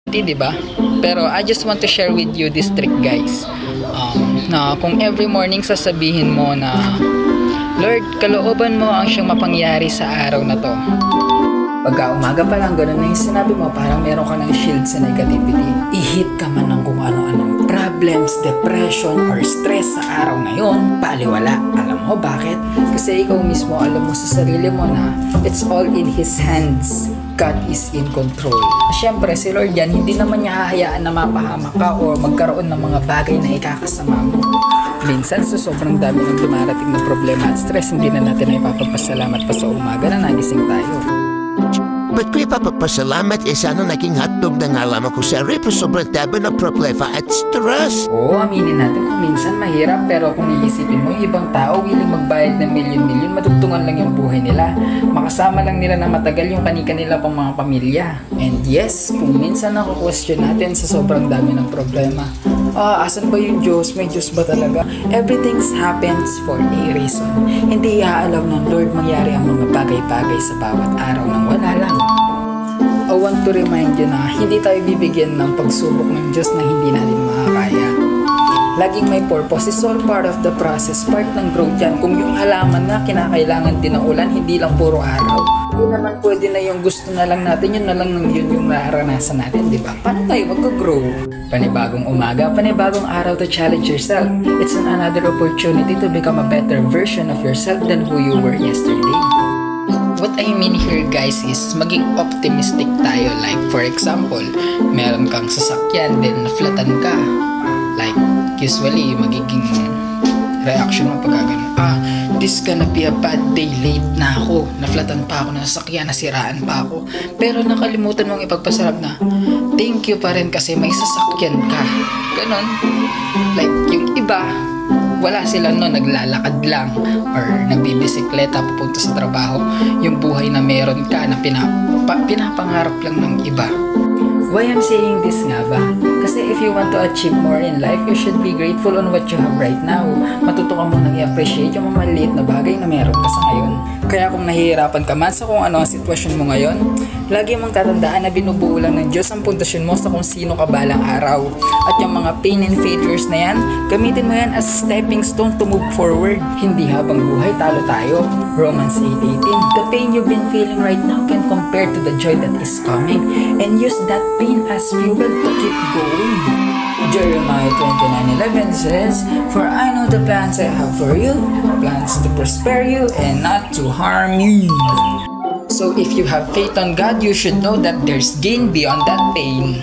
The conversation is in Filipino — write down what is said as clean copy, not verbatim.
Di ba? Pero I just want to share with you this trick, guys. Na kung every morning sasabihin mo na, Lord, kalooban mo ang siyang mapangyari sa araw na to. Pagka umaga pa lang, ganun na yung sinabi mo, parang meron ka ng shield sa negativity. I-hit ka man ng kung ano-anong problems, depression, or stress sa araw na yun, paliwala. Alam mo bakit? Kasi ikaw mismo, alam mo sa sarili mo na it's all in His hands. God is in control. Siyempre, si Lord yan, hindi naman niya hahayaan na mapahamak ka o magkaroon ng mga bagay na ikakasama mo. Minsan, sa sobrang dami ng dumarating na problema at stress, hindi na natin ay papagpasalamat pa sa umaga na nagising tayo. Ba't ko ipapapasalamat sana naging hotdog na nga lamang ko sa rip sobrang dami ng problema at stress? Oo, aminin natin kung minsan mahirap, pero kung iisipin mo, yung ibang tao willing magbayad ng milyon-milyon, matugtungan lang yung buhay nila. Makasama lang nila na matagal yung kanika-nila pang mga pamilya. And yes, kung minsan ako-question natin sa sobrang dami ng problema, asan ba yung Diyos? May Diyos ba talaga? Everything happens for a reason. Hindi iaalaw ng Lord mangyari ang mga bagay-bagay sa bawat araw nang wala lang. I want to remind you na hindi tayo bibigyan ng pagsubok ng Diyos na hindi natin makakaya. Laging may purpose. It's all part of the process. Part ng growth yan. Kung yung halaman na kinakailangan din ng ulan, hindi lang puro araw. Hindi naman pwede na yung gusto na lang natin, yun na lang yun yung nararanasan natin, di ba? Paano tayo mag-grow? Panibagong umaga, panibagong araw to challenge yourself. It's another opportunity to become a better version of yourself than who you were yesterday. What I mean here, guys, is maging optimistic tayo. Like, for example, meron kang sasakyan, then naflatan ka. Like, usually, magiging reaction mo pag gano'n, this gonna be a bad day, late na ako, naflatan pa ako ng sasakyan, nasiraan pa ako. Pero nakalimutan mong ipagpasarap na, thank you pa rin kasi may sasakyan ka. Ganon. Like, yung iba, wala sila naglalakad lang or nagbibisikleta pupunta sa trabaho. Yung buhay na meron ka na pinapangarap lang ng iba. Why I'm saying this nga ba? Kasi if you want to achieve more in life, you should be grateful on what you have right now. Matuto ka munang i-appreciate yung mga maliit na bagay na meron ka sa ngayon. Kaya kung nahihirapan ka man sa kung ano ang sitwasyon mo ngayon, lagi mong tatandaan na binubuo lang ng Diyos ang pundasyon mo sa kung sino ka balang araw. At yung mga pain and failures na yan, gamitin mo yan as stepping stone to move forward. Hindi habang buhay talo tayo. Romans 8:18. The pain you've been feeling right now can compare to the joy that is coming, and use that pain as fuel to keep going. Jeremiah 29:11 says, "For I know the plans I have for you, plans to prosper you and not to harm you." So if you have faith on God, you should know that there's gain beyond that pain.